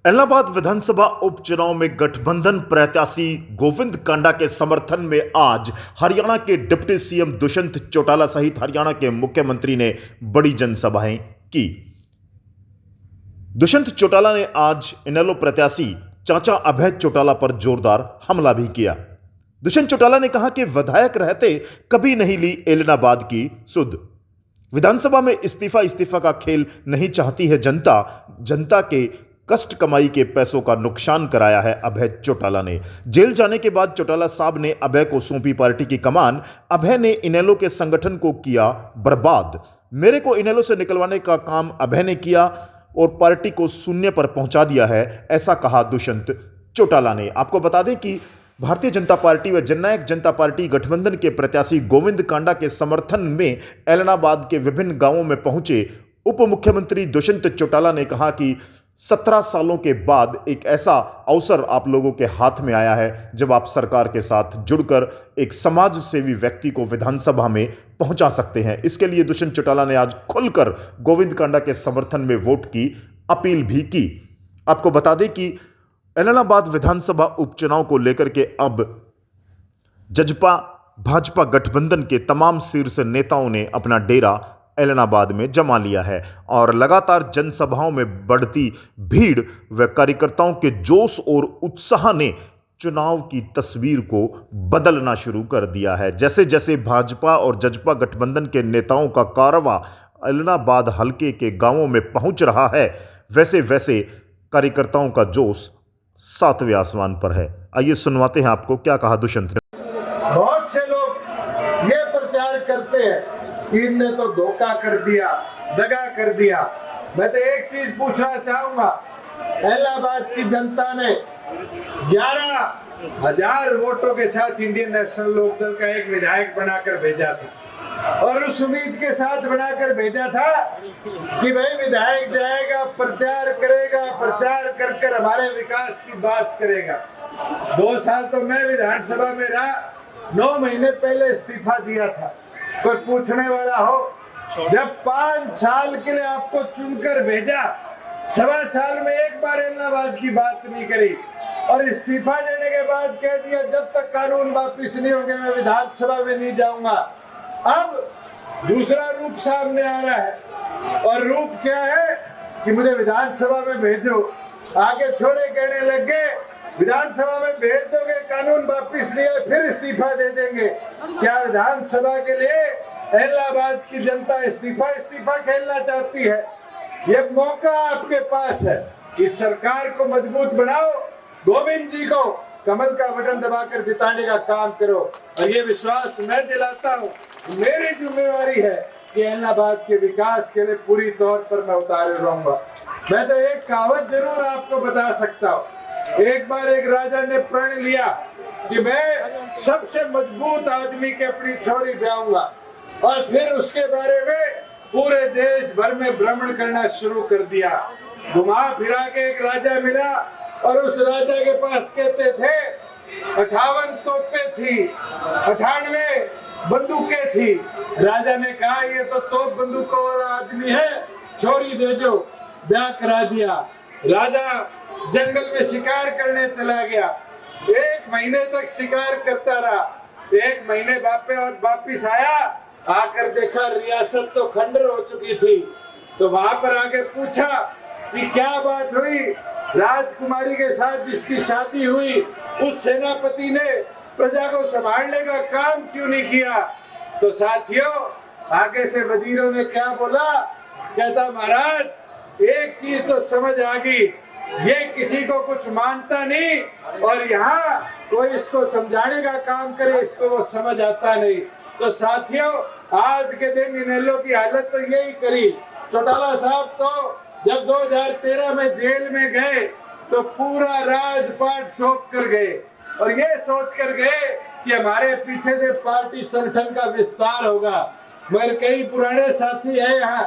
इलाहाबाद विधानसभा उपचुनाव में गठबंधन प्रत्याशी गोविंद कांडा के समर्थन में आज हरियाणा के डिप्टी सीएम दुष्यंत चौटाला सहित हरियाणा के मुख्यमंत्री ने बड़ी जनसभाएं की। दुष्यंत चौटाला ने आज इनेलो प्रत्याशी चाचा अभय चौटाला पर जोरदार हमला भी किया। दुष्यंत चौटाला ने कहा कि विधायक रहते कभी नहीं ली एलनाबाद की सुध। विधानसभा में इस्तीफा का खेल नहीं चाहती है जनता के कष्ट कमाई के पैसों का नुकसान कराया है अभय चौटाला ने। जेल जाने के बाद चौटाला साहब ने अभय को सौंपी पार्टी की कमान। अभय ने इनेलो के संगठन को किया बर्बाद। मेरे को इनेलो से निकलवाने का काम अभय ने किया और पार्टी को शून्य पर पहुंचा दिया है, ऐसा कहा दुष्यंत चौटाला ने। आपको बता दें कि भारतीय जनता पार्टी व जननायक जनता पार्टी गठबंधन के प्रत्याशी गोविंद कांडा के समर्थन में एलनाबाद के विभिन्न गांवों में पहुंचे उप मुख्यमंत्री दुष्यंत चौटाला ने कहा कि 17 सालों के बाद एक ऐसा अवसर आप लोगों के हाथ में आया है जब आप सरकार के साथ जुड़कर एक समाज सेवी व्यक्ति को विधानसभा में पहुंचा सकते हैं। इसके लिए दुष्यंत चौटाला ने आज खुलकर गोविंद कांडा के समर्थन में वोट की अपील भी की। आपको बता दें कि एलनाबाद विधानसभा उपचुनाव को लेकर के अब जजपा भाजपा गठबंधन के तमाम शीर्ष नेताओं ने अपना डेरा एलनाबाद में जमा लिया है और लगातार जनसभाओं में बढ़ती भीड़ व कार्यकर्ताओं के जोश और उत्साह ने चुनाव की तस्वीर को बदलना शुरू कर दिया है। जैसे जैसे भाजपा और जजपा गठबंधन के नेताओं का कारवां एलनाबाद हलके के गांवों में पहुंच रहा है, वैसे वैसे कार्यकर्ताओं का जोश 7वें आसमान पर है। आइए सुनवाते हैं आपको क्या कहा दुष्यंत ने। बहुत से लोग ये प्रचार करते हैं कि इनने तो धोखा कर दिया, दगा कर दिया। मैं तो एक चीज पूछना चाहूंगा, इलाहाबाद की जनता ने 11,000 वोटों के साथ इंडियन नेशनल लोकदल का एक विधायक बनाकर भेजा था और उस उम्मीद के साथ बनाकर भेजा था कि भाई विधायक जाएगा, प्रचार करेगा, प्रचार कर कर हमारे विकास की बात करेगा। 2 साल तो मैं विधानसभा में रहा, 9 महीने पहले इस्तीफा दिया था। कोई पूछने वाला हो, जब 5 साल के लिए आपको चुनकर भेजा, 1.25 साल में एक बार इलाहाबाद की बात नहीं करी और इस्तीफा देने के बाद कह दिया जब तक कानून वापिस नहीं होंगे मैं विधानसभा में नहीं जाऊंगा। अब दूसरा रूप सामने आ रहा है और रूप क्या है कि मुझे विधानसभा में भेजो। आगे छोरे कहने लग गए विधानसभा में भेज दोगे, कानून वापिस नहीं है फिर इस्तीफा दे देंगे। क्या विधानसभा के लिए इलाहाबाद की जनता इस्तीफा खेलना चाहती है? ये मौका आपके पास है, इस सरकार को मजबूत बनाओ, गोविंद जी को कमल का बटन दबाकर जिताने का काम करो और ये विश्वास मैं दिलाता हूँ, मेरी जिम्मेवारी है कि इलाहाबाद के विकास के लिए पूरी तौर पर मैं उतारे रहूंगा। मैं तो एक कहावत जरूर आपको बता सकता हूँ। एक बार एक राजा ने प्रण लिया कि मैं सबसे मजबूत आदमी के अपनी छोरी ब्याहूंगा और फिर उसके बारे में पूरे देश भर में भ्रमण करना शुरू कर दिया। घुमा फिरा के एक राजा मिला और उस राजा के पास कहते थे 58 तोपें थी, 98 बंदूकें थी। राजा ने कहा ये तो तोप बंदूकों वाला आदमी है, छोरी दे दो। ब्याह करा दिया। राजा जंगल में शिकार करने चला गया। 1 महीने तक शिकार करता रहा। 1 महीने वापिस आया, आकर देखा रियासत तो खंडर हो चुकी थी। तो वहां पर आके पूछा कि क्या बात हुई, राजकुमारी के साथ जिसकी शादी हुई उस सेनापति ने प्रजा को संभालने का काम क्यों नहीं किया? तो साथियों आगे से वजीरों ने क्या बोला, कहता महाराज एक चीज तो समझ आ गई, ये किसी को कुछ मानता नहीं और यहाँ कोई इसको समझाने का काम करे इसको वो समझ आता नहीं। तो साथियों आज के दिन इनेलो की हालत तो यही करी। चौटाला साहब तो जब 2013 में जेल में गए तो पूरा राजपाट सौंप कर गए और ये सोच कर गए कि हमारे पीछे से पार्टी संगठन का विस्तार होगा। मगर कई पुराने साथी है यहाँ